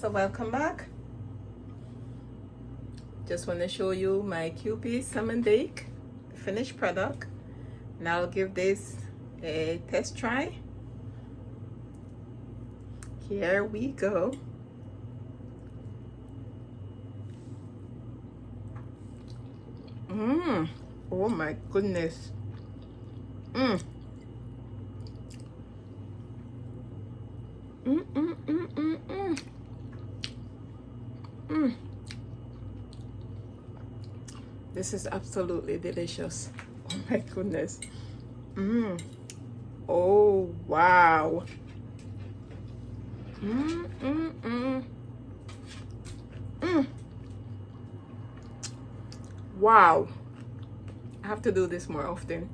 So welcome back. Just want to show you my QP salmon bake, finished product. Now I'll give this a test try. Here we go. Oh my goodness. This is absolutely delicious. Oh my goodness. Oh wow. Wow. I have to do this more often.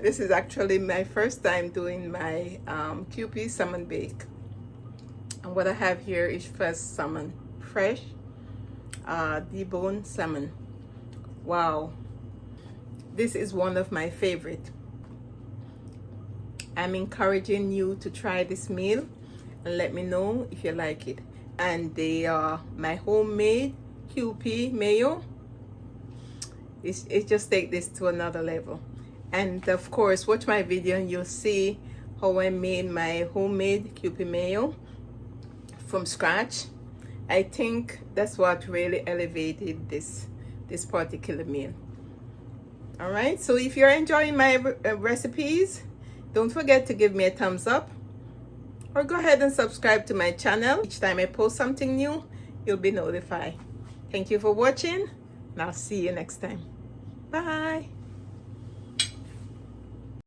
This is actually my first time doing my QP salmon bake. And what I have here is fresh salmon. Fresh deboned salmon. Wow. This is one of my favorite. I'm encouraging you to try this meal and let me know if you like it. And my homemade QP mayo, it just take this to another level. And of course, watch my video and you'll see how I made my homemade QP mayo from scratch. I think that's what really elevated this particular meal. All right, so if you're enjoying my recipes, don't forget to give me a thumbs up or go ahead and subscribe to my channel. Each time I post something new, you'll be notified. Thank you for watching, and I'll see you next time. Bye.